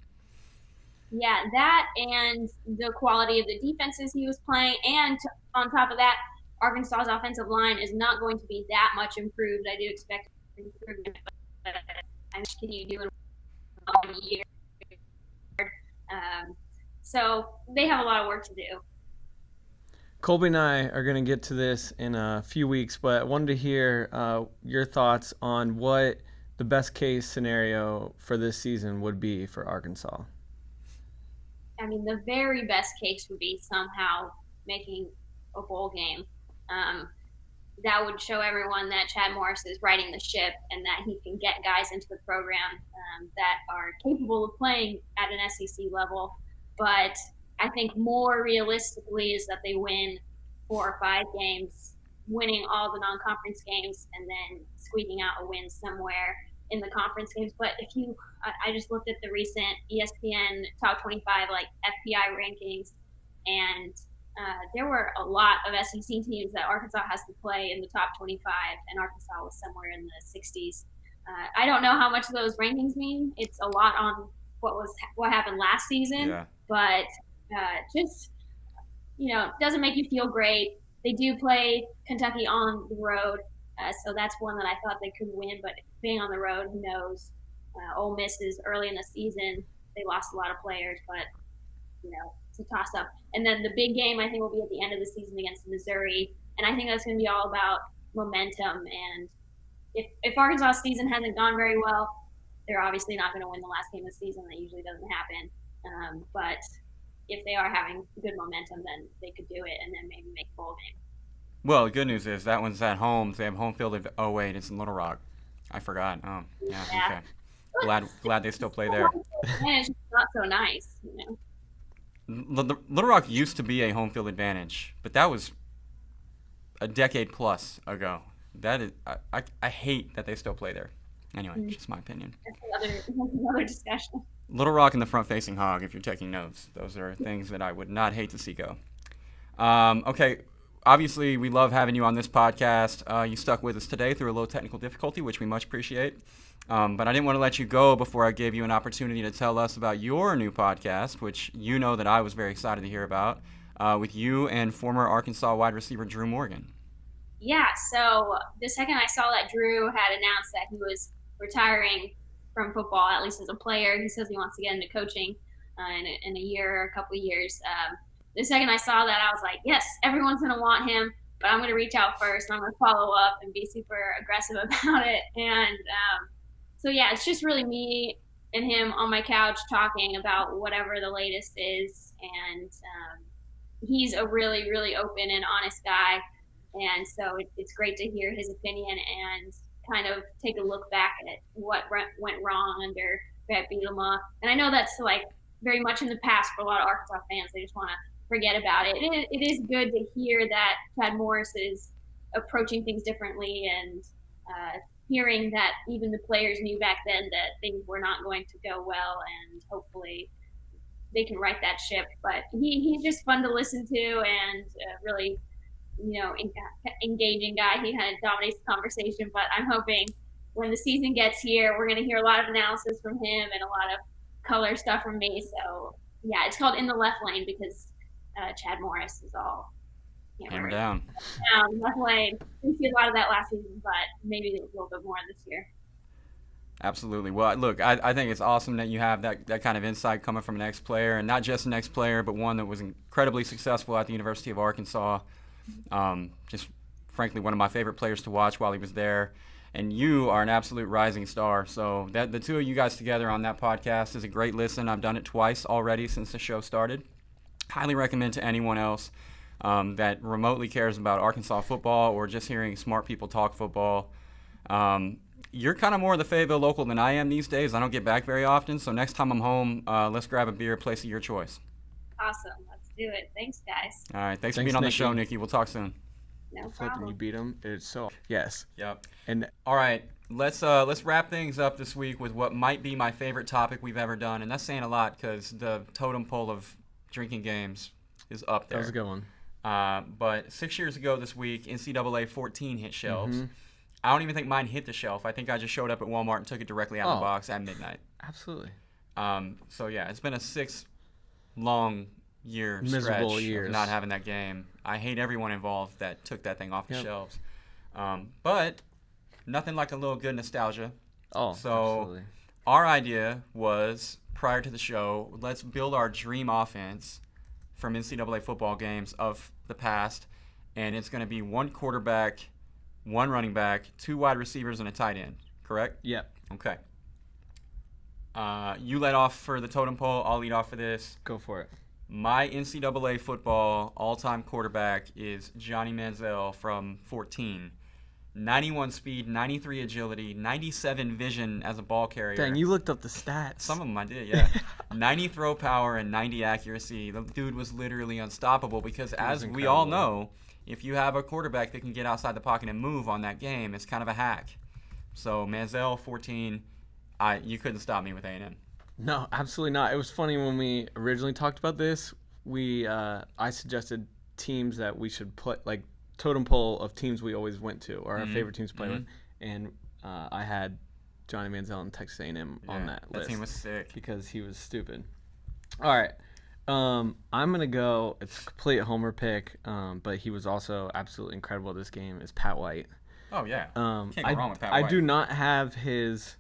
Yeah, that and the quality of the defenses he was playing, and on top of that, Arkansas's offensive line is not going to be that much improved. I do expect improvement, but how much can you do in 1 year? So they have a lot of work to do. Colby and I are going to get to this in a few weeks, but I wanted to hear your thoughts on what the best case scenario for this season would be for Arkansas. I mean, the very best case would be somehow making a bowl game. That would show everyone that Chad Morris is riding the ship and that he can get guys into the program that are capable of playing at an SEC level. But I think more realistically is that they win 4 or 5 games, winning all the non-conference games, and then squeaking out a win somewhere in the conference games. But I just looked at the recent ESPN top 25 like FPI rankings, and there were a lot of SEC teams that Arkansas has to play in the top 25, and Arkansas was somewhere in the 60s. I don't know how much those rankings mean. It's a lot on what happened last season, but just doesn't make you feel great. They do play Kentucky on the road, so that's one that I thought they could win. But being on the road, who knows? Ole Miss is early in the season. They lost a lot of players, but it's a toss-up. And then the big game, I think, will be at the end of the season against Missouri. And I think that's going to be all about momentum. And if Arkansas' season hasn't gone very well, they're obviously not going to win the last game of the season. That usually doesn't happen. But if they are having good momentum, then they could do it and then maybe make a bowl game. Well, the good news is that one's at home. They have home field at It's in Little Rock. I forgot. Oh, yeah. Okay. Glad they still play there. It's not so nice, Little Rock used to be a home field advantage, but that was a decade plus ago. That is, I hate that they still play there. Anyway, just my opinion. That's another discussion. Little Rock and the front-facing hog, if you're taking notes. Those are things that I would not hate to see go. Okay, obviously we love having you on this podcast. You stuck with us today through a little technical difficulty, which we much appreciate. But I didn't want to let you go before I gave you an opportunity to tell us about your new podcast, which you know that I was very excited to hear about, with you and former Arkansas wide receiver Drew Morgan. Yeah, so the second I saw that Drew had announced that he was retiring from football, at least as a player, he says he wants to get into coaching in a year or a couple of years. The second I saw that, I was like, yes, everyone's going to want him, but I'm going to reach out first, and I'm going to follow up and be super aggressive about it. And so, yeah, it's just really me and him on my couch talking about whatever the latest is. And he's a really, really open and honest guy. And so it's great to hear his opinion and kind of take a look back at what went wrong under Brett Bielema. And I know that's like very much in the past for a lot of Arkansas fans. They just want to forget about it. It is good to hear that Chad Morris is approaching things differently and hearing that even the players knew back then that things were not going to go well, and hopefully they can right that ship. But he's just fun to listen to and really, engaging guy. He kind of dominates the conversation, but I'm hoping when the season gets here, we're going to hear a lot of analysis from him and a lot of color stuff from me. So, yeah, it's called In the Left Lane because Chad Morris is all hammer down. Left lane. We see a lot of that last season, but maybe a little bit more this year. Absolutely. Well, look, I think it's awesome that you have that kind of insight coming from an ex-player, and not just an ex-player, but one that was incredibly successful at the University of Arkansas. Just frankly, one of my favorite players to watch while he was there. And you are an absolute rising star. So the two of you guys together on that podcast is a great listen. I've done it twice already since the show started. Highly recommend to anyone else that remotely cares about Arkansas football or just hearing smart people talk football. you're kind of more of the Fayetteville local than I am these days. I don't get back very often, so next time I'm home, let's grab a beer, place of your choice. Awesome. Let's do it. Thanks, guys. All right. Thanks for being on the show, Nikki. We'll talk soon. No Flipping, problem. you beat him. It's so yes. Yep. And all right, let's wrap things up this week with what might be my favorite topic we've ever done, and that's saying a lot because the totem pole of drinking games is up there. that was a good one. But 6 years ago this week, NCAA 14 hit shelves. Mm-hmm. I don't even think mine hit the shelf. I think I just showed up at Walmart and took it directly out of the box at midnight. Absolutely. So yeah, it's been a 6 long year Miserable stretch years of not having that game. I hate everyone involved that took that thing off the shelves. But nothing like a little good nostalgia. Oh, so absolutely. Our idea was, prior to the show, let's build our dream offense from NCAA football games of the past, and it's going to be 1 quarterback, 1 running back, 2 wide receivers, and a tight end. Correct? Yep. Okay. You led off for the totem pole. I'll lead off for this. Go for it. My NCAA football all-time quarterback is Johnny Manziel from 14. 91 speed, 93 agility, 97 vision as a ball carrier. Dang, you looked up the stats. Some of them I did, yeah. 90 throw power and 90 accuracy. The dude was literally unstoppable because, as we all know, if you have a quarterback that can get outside the pocket and move on that game, it's kind of a hack. So Manziel, 14, you couldn't stop me with A&M. No, absolutely not. It was funny when we originally talked about this. I suggested teams that we should put, like, totem pole of teams we always went to or our favorite teams to play with, and I had Johnny Manziel and Texas A&M on that list. That team was sick because he was stupid. All right, I'm gonna go. It's a complete homer pick, but he was also absolutely incredible at this game. Is Pat White? Oh yeah, can't go wrong with Pat White. I do not have his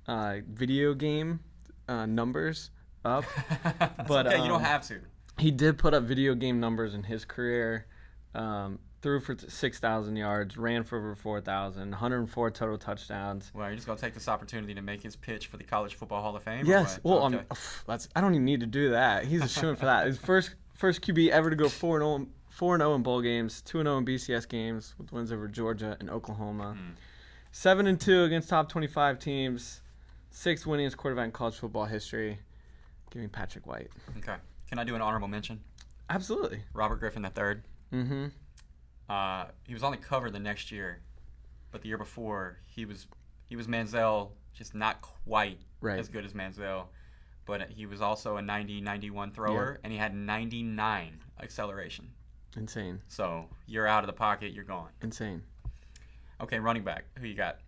video game numbers up, but okay, you don't have to. He did put up video game numbers in his career. Threw for 6,000 yards, ran for over 4,000, 104 total touchdowns. Well, you're just going to take this opportunity to make his pitch for the College Football Hall of Fame? Yes. Well, okay. I don't even need to do that. He's a shoo-in for that. His first QB ever to go 4-0 in bowl games, 2-0 in BCS games with wins over Georgia and Oklahoma. 7-2 against top 25 teams. 6th winningest quarterback in college football history. Give me Patrick White. Okay. Can I do an honorable mention? Absolutely. Robert Griffin III. Mm-hmm. He was on the cover the next year, but the year before he was Manziel, just not quite as good as Manziel, but he was also a 90-91 thrower, and he had 99 acceleration. Insane. So you're out of the pocket, you're gone. Insane. Okay, running back. Who you got?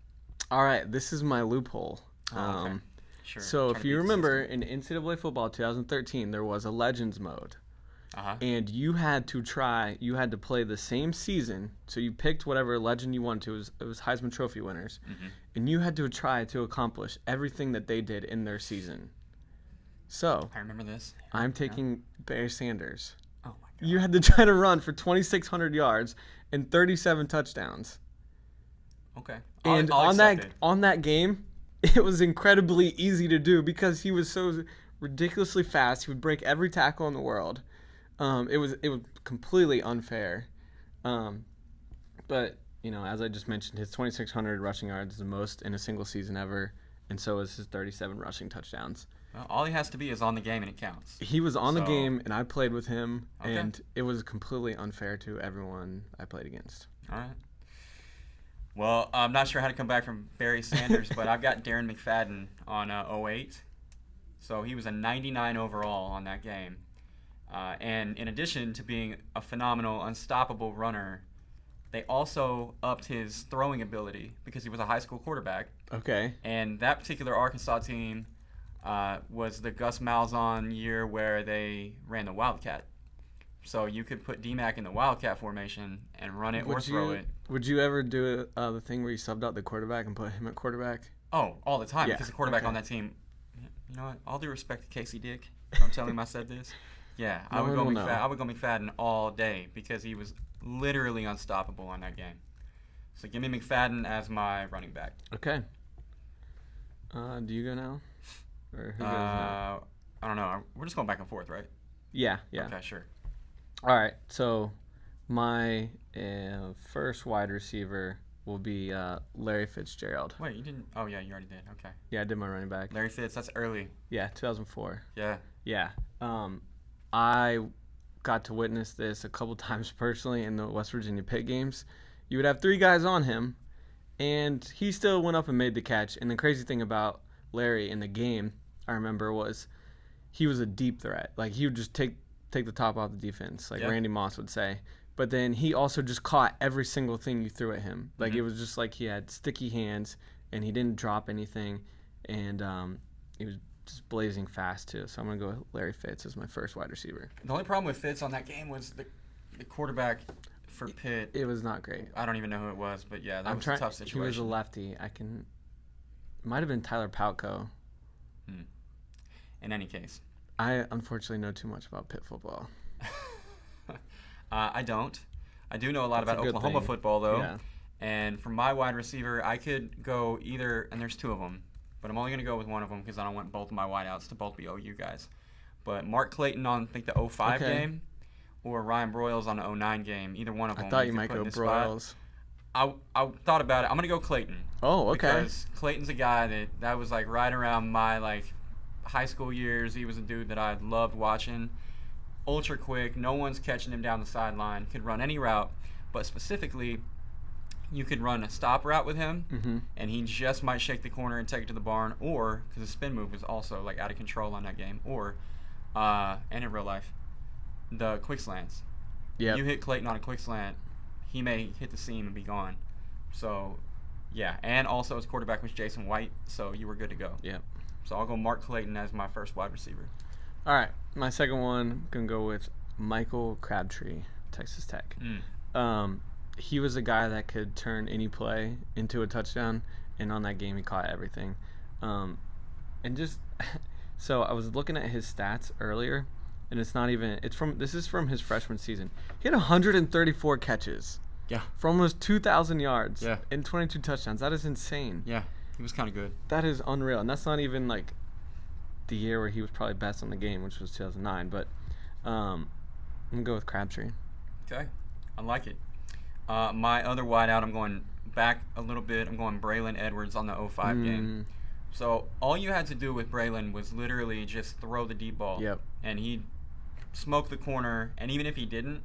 All right, this is my loophole. Okay. Sure. So if you remember, in NCAA Football 2013, there was a Legends mode. And you had to play the same season. So you picked whatever legend you wanted to. It was Heisman Trophy winners. And you had to try to accomplish everything that they did in their season. So I remember this. I'm taking Barry Sanders. Oh, my God. You had to try to run for 2,600 yards and 37 touchdowns. Okay. And on that game, it was incredibly easy to do because he was so ridiculously fast. He would break every tackle in the world. It was completely unfair, but as I just mentioned, his 2,600 rushing yards is the most in a single season ever, and so is his 37 rushing touchdowns. Well, all he has to be is on the game, and it counts. He was on the game, and I played with him, Okay. and it was completely unfair to everyone I played against. All right. Well, I'm not sure how to come back from Barry Sanders, but I've got Darren McFadden on 08. So he was a 99 overall on that game. And in addition to being a phenomenal, unstoppable runner, they also upped his throwing ability because he was a high school quarterback. Okay. And that particular Arkansas team was the Gus Malzahn year where they ran the Wildcat. So you could put D-Mac in the Wildcat formation and run it or throw it. Would you ever do the thing where you subbed out the quarterback and put him at quarterback? Oh, all the time, Yeah, because the quarterback okay. on that team, you know what, all due respect to Casey Dick, don't tell him I said this. Yeah, I would go McFadden all day because he was literally unstoppable on that game. So give me McFadden as my running back. Okay. Do you go now? Or who goes now? I don't know. We're just going back and forth, right? Yeah. Okay, sure. All right. So my first wide receiver will be Larry Fitzgerald. Wait, you didn't? Oh, yeah, you already did. Okay. Yeah, I did my running back. Larry Fitz, that's early. Yeah, 2004. Yeah. Yeah. I got to witness this a couple times personally in the West Virginia Pitt games. You would have 3 guys on him, and he still went up and made the catch. And the crazy thing about Larry in the game, I remember, was he was a deep threat. Like, he would just take the top off the defense, like Randy Moss would say. But then he also just caught every single thing you threw at him. Like, it was just like he had sticky hands, and he didn't drop anything. And he was just blazing fast, too. So I'm going to go with Larry Fitz as my first wide receiver. The only problem with Fitz on that game was the quarterback for Pitt. It was not great. I don't even know who it was, but, yeah, that was a tough situation. He was a lefty. It might have been Tyler Poutko. In any case. I unfortunately know too much about Pitt football. I don't. I do know a lot about Oklahoma football, though. Yeah. And for my wide receiver, I could go either, and there's 2 of them, but I'm only going to go with one of them because I don't want both of my wideouts to both be OU guys. But Mark Clayton on, I think, the 05 game, or Ryan Broyles on the 09 game, either one of them. I thought you might go Broyles. I thought about it. I'm going to go Clayton. Oh, okay. Because Clayton's a guy that was, like, right around my, like, high school years. He was a dude that I loved watching. Ultra quick, no one's catching him down the sideline, could run any route, but specifically you could run a stop route with him and he just might shake the corner and take it to the barn, or because the spin move was also like out of control on that game, or and in real life the quick slants. You hit Clayton on a quick slant, he may hit the seam and be gone. So yeah, and also his quarterback was Jason White, so you were good to go. So I'll go Mark Clayton as my first wide receiver. All right, my second one, I'm going to go with Michael Crabtree, Texas Tech. He was a guy that could turn any play into a touchdown, and on that game he caught everything. And just so I was looking at his stats earlier, and this is from his freshman season. He had 134 catches. Yeah. For almost 2,000 yards. Yeah. And 22 touchdowns. That is insane. Yeah, he was kind of good. That is unreal, and that's not even like the year where he was probably best on the game, which was 2009. But I'm going to go with Crabtree. Okay. I like it. My other wideout, I'm going back a little bit. I'm going Braylon Edwards on the 05 game. So all you had to do with Braylon was literally just throw the deep ball. And he'd smoke the corner. And even if he didn't,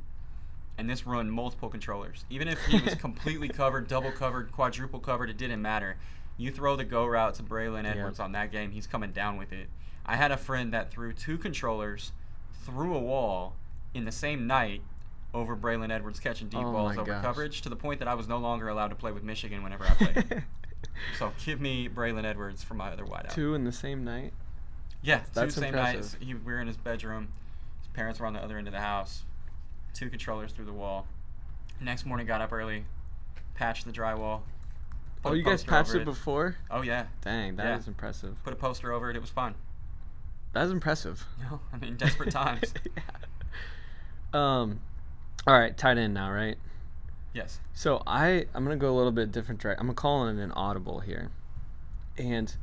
and this run multiple controllers, even if he was completely covered, double covered, quadruple covered, it didn't matter. You throw the go route to Braylon Edwards on that game, he's coming down with it. I had a friend that threw 2 controllers through a wall in the same night over Braylon Edwards catching deep balls over coverage, to the point that I was no longer allowed to play with Michigan whenever I played. So give me Braylon Edwards for my other wideout. 2 in the same night? Yeah, that's 2 same impressive. nights. We were in his bedroom. His parents were on the other end of the house. 2 controllers through the wall. Next morning, got up early, patched the drywall. Oh, you guys patched it before? Oh, yeah. Dang, that is impressive. Put a poster over it. It was fun. That is impressive. No, I mean, desperate times. All right, tight end now, right? Yes. So I'm going to go a little bit different track. I'm going to call it an audible here. And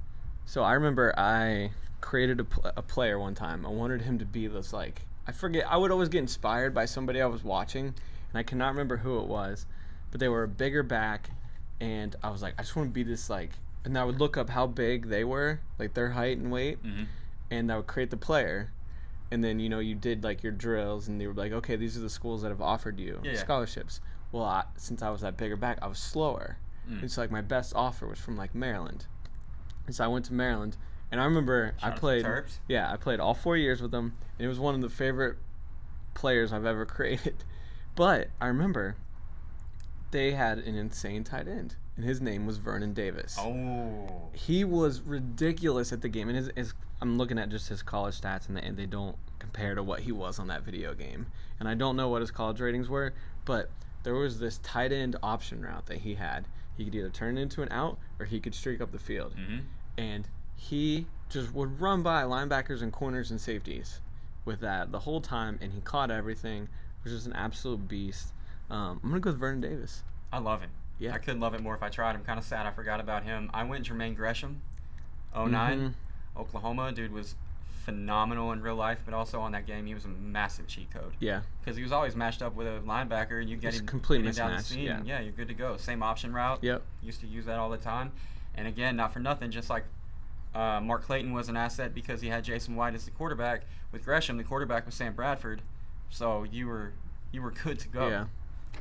so I remember I created a player one time. I wanted him to be this, like, I forget. I would always get inspired by somebody I was watching, and I cannot remember who it was, but they were a bigger back, and I was like, I just want to be this, like, and I would look up how big they were, like their height and weight, and I would create the player. And then, you know, you did, like, your drills, and they were like, okay, these are the schools that have offered you scholarships. Well, since I was that bigger back, I was slower. And so, like, my best offer was from, like, Maryland. And so I went to Maryland, and I remember I played all 4 years with them, and it was one of the favorite players I've ever created. But I remember they had an insane tight end, and his name was Vernon Davis. Oh. He was ridiculous at the game, and his I'm looking at just his college stats, and they don't compare to what he was on that video game. And I don't know what his college ratings were, but there was this tight end option route that he had. He could either turn it into an out, or he could streak up the field. And he just would run by linebackers and corners and safeties with that the whole time, and he caught everything. He was just an absolute beast. I'm going to go with Vernon Davis. I love him. Yeah. I couldn't love it more if I tried. I'm kind of sad I forgot about him. I went Jermaine Gresham, 09. Oklahoma. Dude was phenomenal in real life, but also on that game, he was a massive cheat code. Yeah. Because he was always matched up with a linebacker, and you get him complete down the mismatch. seam. Yeah, you're good to go. Same option route. Yep. Used to use that all the time. And again, not for nothing, just like Mark Clayton was an asset because he had Jason White as the quarterback. With Gresham, the quarterback was Sam Bradford. So you were good to go. Yeah.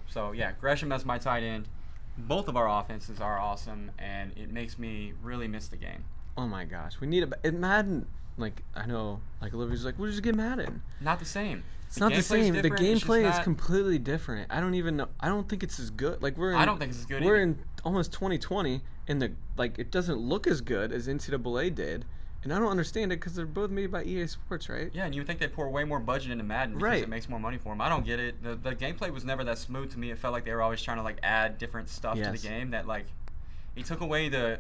So, yeah, Gresham as my tight end. Both of our offenses are awesome, and it makes me really miss the game. Oh my gosh, we need a Madden. Like, I know, like Olivia's like, we'll just get Madden. Not the same. It's not the same. The gameplay is not... completely different. I don't even know. I don't think it's as good. Like I don't think it's as good. We're either. in almost 2020, and it doesn't look as good as NCAA did. And I don't understand it because they're both made by EA Sports, right? Yeah, and you would think they'd pour way more budget into Madden because it makes more money for them. I don't get it. The gameplay was never that smooth to me. It felt like they were always trying to like add different stuff to the game that like it took away the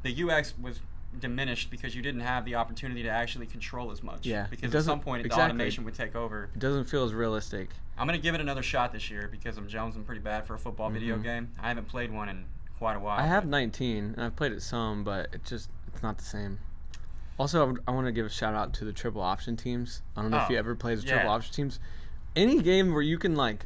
UX was diminished because you didn't have the opportunity to actually control as much. Yeah. Because at some point the automation would take over. It doesn't feel as realistic. I'm going to give it another shot this year because I'm jonesing pretty bad for a football video game. I haven't played one in quite a while. I have 19 and I've played it some, but it's not the same. Also, I want to give a shout out to the triple option teams. I don't know if you ever played the triple option teams. Any game where you can like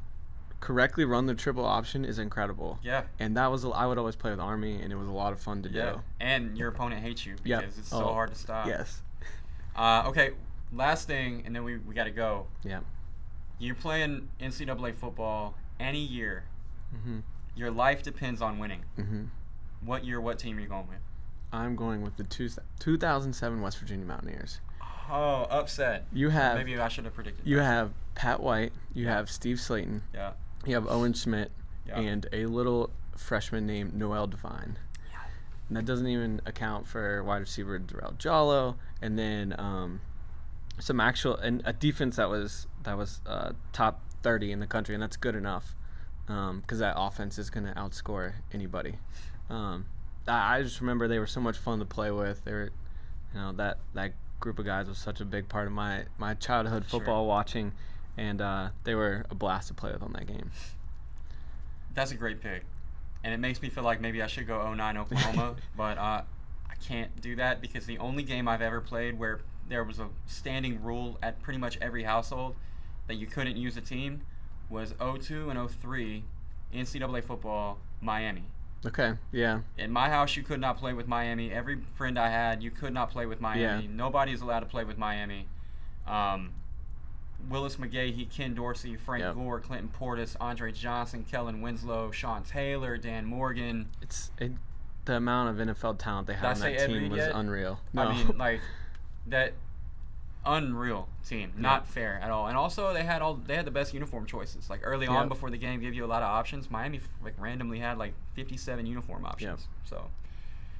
correctly run the triple option is incredible. Yeah. And I would always play with Army, and it was a lot of fun to do. And your opponent hates you because it's so hard to stop. Yes. Okay, last thing, and then we got to go. Yeah. You're playing NCAA football any year. Your life depends on winning. What year, what team are you going with? I'm going with the 2007 West Virginia Mountaineers. Oh, upset. You have maybe I should have predicted. You have Pat White. You have Steve Slayton. Yeah. You have Owen Schmidt and a little freshman named Noel Devine. Yeah. And that doesn't even account for wide receiver Darrell Jallo, and then a defense that was top 30 in the country, and that's good enough because that offense is going to outscore anybody. I just remember they were so much fun to play with. They were, that group of guys was such a big part of my childhood football watching, and they were a blast to play with on that game. That's a great pick, and it makes me feel like maybe I should go 09 Oklahoma, but I can't do that because the only game I've ever played where there was a standing rule at pretty much every household that you couldn't use a team was 02 and 03 NCAA football Miami. Okay, yeah. In my house, you could not play with Miami. Every friend I had, you could not play with Miami. Yeah. Nobody is allowed to play with Miami. Willis McGahee, Ken Dorsey, Frank Gore, Clinton Portis, Andre Johnson, Kellen Winslow, Sean Taylor, Dan Morgan. The amount of NFL talent they had on that team was unreal. No. I mean, like that unreal team. Not fair at all. And also they had the best uniform choices. Like early on before the game gave you a lot of options. Miami like randomly had like 57 uniform options. So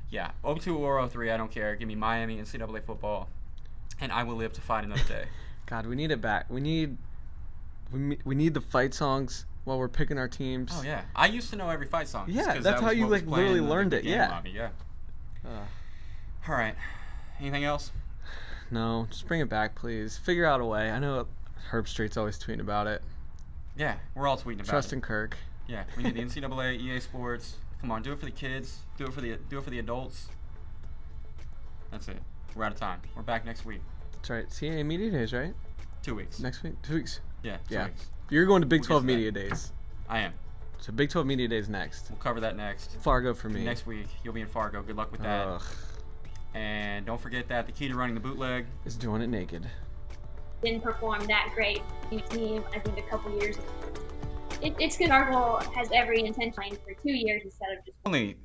yeah, 02 or 03, I don't care. Give me Miami NCAA football and I will live to fight another day. God, we need it back. We need the fight songs while we're picking our teams. Oh yeah. I used to know every fight song. Yeah, that's how you like literally learned it. Yeah. All right. Anything else? No, just bring it back, please. Figure out a way. I know Herb Street's always tweeting about it. Yeah, we're all tweeting about Trust it. in Kirk. Yeah, we need the NCAA, EA Sports. Come on, do it for the kids. Do it for the adults. That's it. We're out of time. We're back next week. That's right. CAA Media Days, right? 2 weeks. Next week? 2 weeks. Yeah, 2 weeks. You're going to Big 12 Media Days. I am. So Big 12 Media Days next. We'll cover that next. Fargo for me. Next week, you'll be in Fargo. Good luck with that. Ugh. And don't forget that the key to running the bootleg is doing it naked. Didn't perform that great. New team, I think a couple years. It's good. Our goal has every intention for 2 years instead of just only